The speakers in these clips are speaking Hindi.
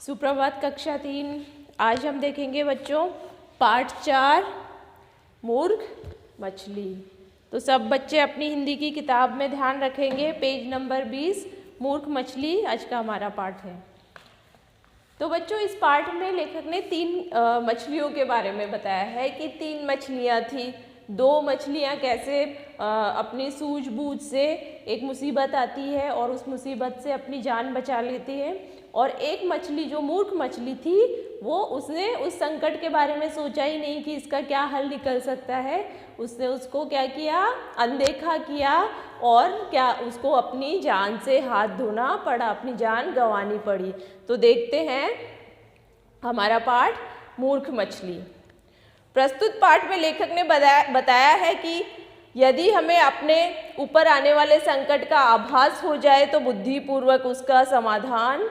सुप्रभात कक्षा 3। आज हम देखेंगे बच्चों पार्ट 4 मूर्ख मछली। तो सब बच्चे अपनी हिंदी की किताब में ध्यान रखेंगे, पेज नंबर 20 मूर्ख मछली आज का हमारा पाठ है। तो बच्चों इस पाठ में लेखक ने 3 मछलियों के बारे में बताया है कि 3 मछलियाँ थी। 2 मछलियाँ कैसे अपनी सूझबूझ से एक मुसीबत आती है और उस मुसीबत से अपनी जान बचा लेती है, और एक मछली जो मूर्ख मछली थी वो उसने उस संकट के बारे में सोचा ही नहीं कि इसका क्या हल निकल सकता है। उसने उसको क्या किया, अनदेखा किया और क्या उसको अपनी जान से हाथ धोना पड़ा, अपनी जान गंवानी पड़ी। तो देखते हैं हमारा पाठ मूर्ख मछली। प्रस्तुत पाठ में लेखक ने बताया है कि यदि हमें अपने ऊपर आने वाले संकट का आभास हो जाए तो बुद्धिपूर्वक उसका समाधान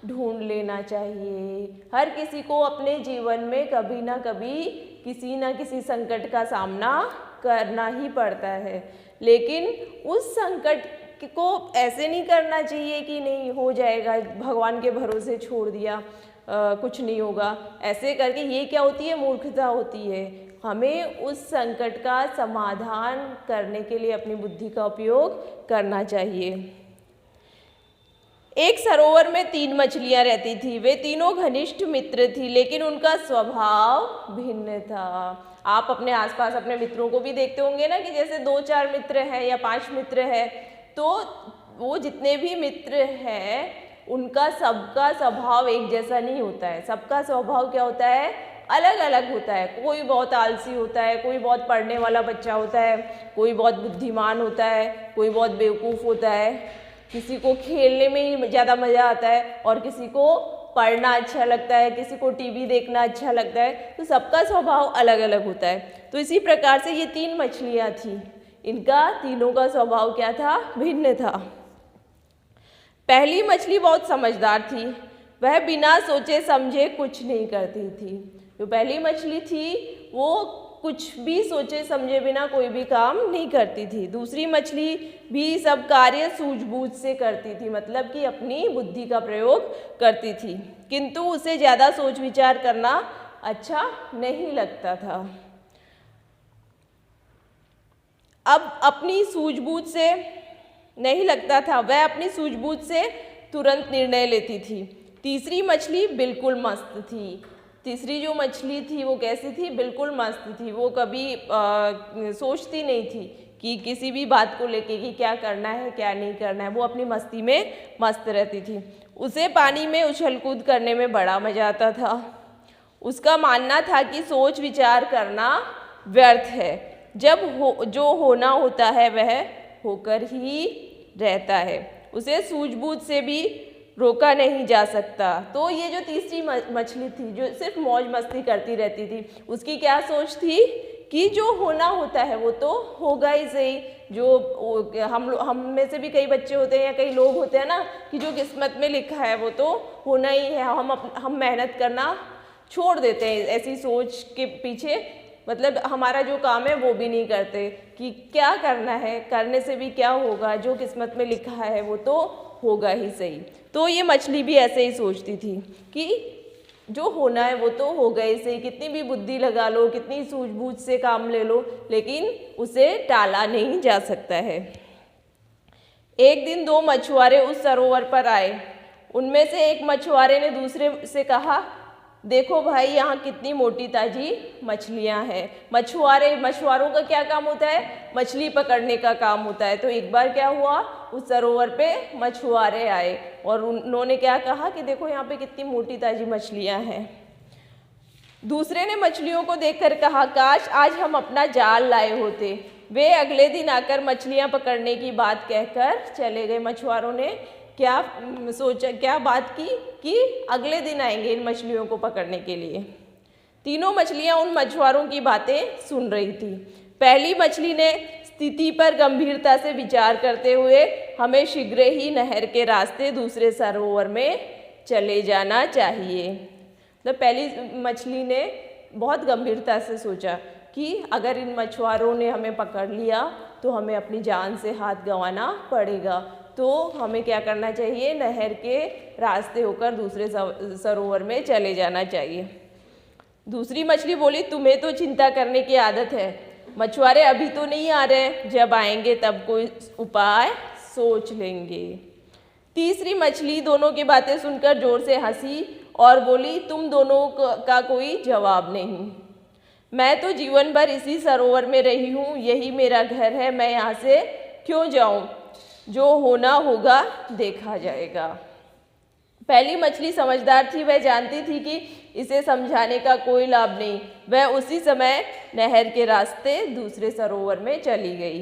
ढूंढ लेना चाहिए। हर किसी को अपने जीवन में कभी ना कभी किसी न किसी संकट का सामना करना ही पड़ता है, लेकिन उस संकट को ऐसे नहीं करना चाहिए कि नहीं हो जाएगा, भगवान के भरोसे छोड़ दिया, कुछ नहीं होगा। ऐसे करके ये क्या होती है, मूर्खता होती है। हमें उस संकट का समाधान करने के लिए अपनी बुद्धि का उपयोग करना चाहिए। एक सरोवर में 3 मछलियां रहती थी। वे तीनों घनिष्ठ मित्र थी, लेकिन उनका स्वभाव भिन्न था। आप अपने आसपास अपने मित्रों को भी देखते होंगे ना कि जैसे 2-4 मित्र हैं या 5 मित्र हैं, तो वो जितने भी मित्र हैं उनका सबका स्वभाव एक जैसा नहीं होता है। सबका स्वभाव क्या होता है, अलग अलग होता है। कोई बहुत आलसी होता है, कोई बहुत पढ़ने वाला बच्चा होता है, कोई बहुत बुद्धिमान होता है, कोई बहुत बेवकूफ़ होता है, किसी को खेलने में ही ज़्यादा मज़ा आता है और किसी को पढ़ना अच्छा लगता है, किसी को टीवी देखना अच्छा लगता है। तो सबका स्वभाव अलग अलग होता है। तो इसी प्रकार से ये 3 मछलियाँ थीं, इनका तीनों का स्वभाव क्या था, भिन्न था। पहली मछली बहुत समझदार थी। वह बिना सोचे समझे कुछ नहीं करती थी। जो पहली मछली थी वो कुछ भी सोचे समझे बिना कोई भी काम नहीं करती थी। दूसरी मछली भी सब कार्य सूझबूझ से करती थी, मतलब कि अपनी बुद्धि का प्रयोग करती थी, किंतु उसे ज़्यादा सोच विचार करना अच्छा नहीं लगता था। अब अपनी सूझबूझ से नहीं लगता था, वह अपनी सूझबूझ से तुरंत निर्णय लेती थी। तीसरी मछली बिल्कुल मस्त थी। तीसरी जो मछली थी वो कैसी थी, बिल्कुल मस्त थी। वो कभी सोचती नहीं थी कि किसी भी बात को लेके कि क्या करना है क्या नहीं करना है। वो अपनी मस्ती में मस्त रहती थी। उसे पानी में उछल कूद करने में बड़ा मज़ा आता था। उसका मानना था कि सोच विचार करना व्यर्थ है। जो होना होता है वह होकर ही रहता है, उसे सूझबूझ से भी रोका नहीं जा सकता। तो ये जो तीसरी मछली थी जो सिर्फ मौज मस्ती करती रहती थी, उसकी क्या सोच थी कि जो होना होता है वो तो होगा ही सही। जो हम में से भी कई बच्चे होते हैं या कई लोग होते हैं ना कि जो किस्मत में लिखा है वो तो होना ही है। हम मेहनत करना छोड़ देते हैं ऐसी सोच के पीछे, मतलब हमारा जो काम है वो भी नहीं करते कि क्या करना है, करने से भी क्या होगा, जो किस्मत में लिखा है वो तो होगा ही सही। तो ये मछली भी ऐसे ही सोचती थी कि जो होना है वो तो होगा ही सही। कितनी भी बुद्धि लगा लो, कितनी सूझबूझ से काम ले लो, लेकिन उसे टाला नहीं जा सकता है। एक दिन 2 मछुआरे उस सरोवर पर आए। उनमें से एक मछुआरे ने दूसरे से कहा, देखो भाई यहाँ कितनी मोटी ताजी मछलियाँ हैं। मछुआरों का क्या काम होता है, मछली पकड़ने का काम होता है। तो एक बार क्या हुआ, उस सरोवर पे मछुआरे आए और उन्होंने क्या कहा कि देखो यहाँ पे कितनी मोटी ताजी मछलियाँ हैं। दूसरे ने मछलियों को देखकर कहा, काश आज हम अपना जाल लाए होते। वे अगले दिन आकर मछलियाँ पकड़ने की बात कहकर चले गए। मछुआरों ने क्या सोचा, क्या बात की कि अगले दिन आएंगे इन मछलियों को पकड़ने के लिए। तीनों मछलियां उन मछुआरों की बातें सुन रही थी। पहली मछली ने स्थिति पर गंभीरता से विचार करते हुए, हमें शीघ्र ही नहर के रास्ते दूसरे सरोवर में चले जाना चाहिए। तो पहली मछली ने बहुत गंभीरता से सोचा कि अगर इन मछुआरों ने हमें पकड़ लिया तो हमें अपनी जान से हाथ गंवाना पड़ेगा, तो हमें क्या करना चाहिए, नहर के रास्ते होकर दूसरे सरोवर में चले जाना चाहिए। दूसरी मछली बोली, तुम्हें तो चिंता करने की आदत है, मछुआरे अभी तो नहीं आ रहे, जब आएंगे तब कोई उपाय सोच लेंगे। तीसरी मछली दोनों की बातें सुनकर जोर से हंसी और बोली, तुम दोनों का कोई जवाब नहीं, मैं तो जीवन भर इसी सरोवर में रही हूँ, यही मेरा घर है, मैं यहाँ से क्यों जाऊँ, जो होना होगा देखा जाएगा। पहली मछली समझदार थी, वह जानती थी कि इसे समझाने का कोई लाभ नहीं। वह उसी समय नहर के रास्ते दूसरे सरोवर में चली गई।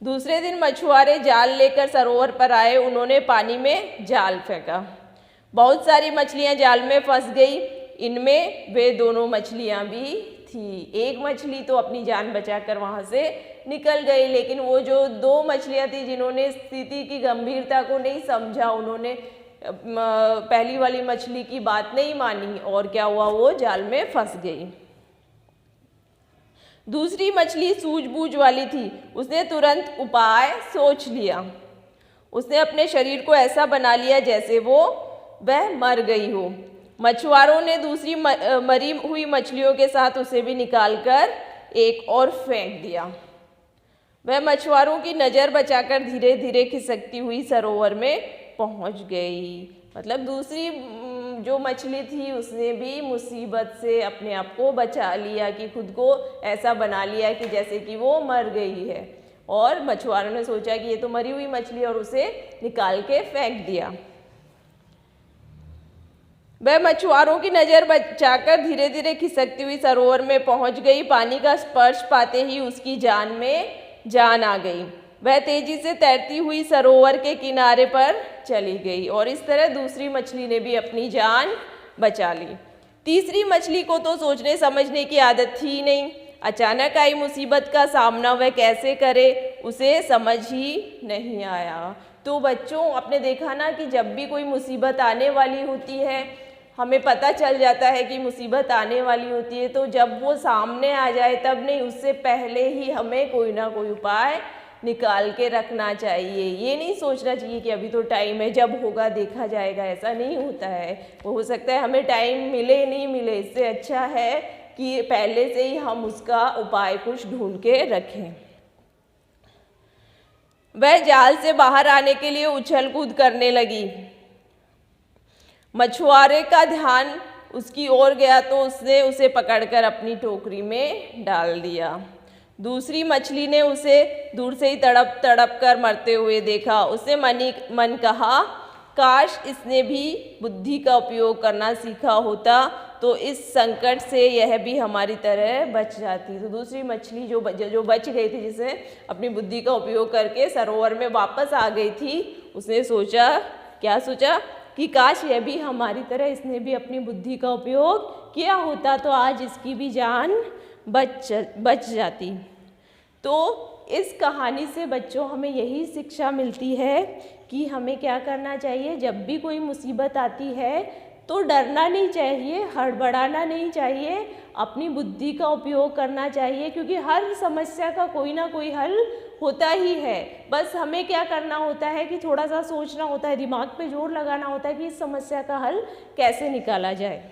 दूसरे दिन मछुआरे जाल लेकर सरोवर पर आए। उन्होंने पानी में जाल फेंका। बहुत सारी मछलियां जाल में फंस गई। इनमें वे दोनों मछलियां भी थी। एक मछली तो अपनी जान बचाकर वहां से निकल गई, लेकिन वो जो दो मछलियां थी जिन्होंने स्थिति की गंभीरता को नहीं समझा, उन्होंने पहली वाली मछली की बात नहीं मानी और क्या हुआ, वो जाल में फंस गई। दूसरी मछली सूझबूझ वाली थी। उसने तुरंत उपाय सोच लिया। उसने अपने शरीर को ऐसा बना लिया जैसे वह मर गई हो। मछुआरों ने दूसरी मरी हुई मछलियों के साथ उसे भी निकालकर एक और फेंक दिया। वह मछुआरों की नज़र बचाकर धीरे धीरे खिसकती हुई सरोवर में पहुंच गई। मतलब दूसरी जो मछली थी उसने भी मुसीबत से अपने आप को बचा लिया, कि खुद को ऐसा बना लिया कि जैसे कि वो मर गई है। और मछुआरों ने सोचा कि ये तो मरी हुई मछली, और उसे निकाल के फेंक दिया। वह मछुआरों की नज़र बचाकर धीरे धीरे खिसकती हुई सरोवर में पहुंच गई। पानी का स्पर्श पाते ही उसकी जान में जान आ गई। वह तेजी से तैरती हुई सरोवर के किनारे पर चली गई, और इस तरह दूसरी मछली ने भी अपनी जान बचा ली। तीसरी मछली को तो सोचने समझने की आदत थी नहीं। अचानक आई मुसीबत का सामना वह कैसे करे, उसे समझ ही नहीं आया। तो बच्चों, आपने देखा ना कि जब भी कोई मुसीबत आने वाली होती है, हमें पता चल जाता है कि मुसीबत आने वाली होती है, तो जब वो सामने आ जाए तब नहीं, उससे पहले ही हमें कोई ना कोई उपाय निकाल के रखना चाहिए। ये नहीं सोचना चाहिए कि अभी तो टाइम है, जब होगा देखा जाएगा। ऐसा नहीं होता है। वो हो सकता है हमें टाइम मिले नहीं मिले, इससे अच्छा है कि पहले से ही हम उसका उपाय कुछ ढूंढ के रखें। वह जाल से बाहर आने के लिए उछल कूद करने लगी। मछुआरे का ध्यान उसकी ओर गया तो उसने उसे पकड़कर अपनी टोकरी में डाल दिया। दूसरी मछली ने उसे दूर से ही तड़प तड़प कर मरते हुए देखा। उसने मन कहा, काश इसने भी बुद्धि का उपयोग करना सीखा होता तो इस संकट से यह भी हमारी तरह बच जाती। तो दूसरी मछली जो बच गई थी, जिसने अपनी बुद्धि का उपयोग करके सरोवर में वापस आ गई थी, उसने सोचा, क्या सोचा कि काश यह भी हमारी तरह इसने भी अपनी बुद्धि का उपयोग किया होता तो आज इसकी भी जान बच जाती। तो इस कहानी से बच्चों हमें यही शिक्षा मिलती है कि हमें क्या करना चाहिए, जब भी कोई मुसीबत आती है तो डरना नहीं चाहिए, हड़बड़ाना नहीं चाहिए, अपनी बुद्धि का उपयोग करना चाहिए, क्योंकि हर समस्या का कोई ना कोई हल होता ही है। बस हमें क्या करना होता है कि थोड़ा सा सोचना होता है, दिमाग पे जोर लगाना होता है कि इस समस्या का हल कैसे निकाला जाए।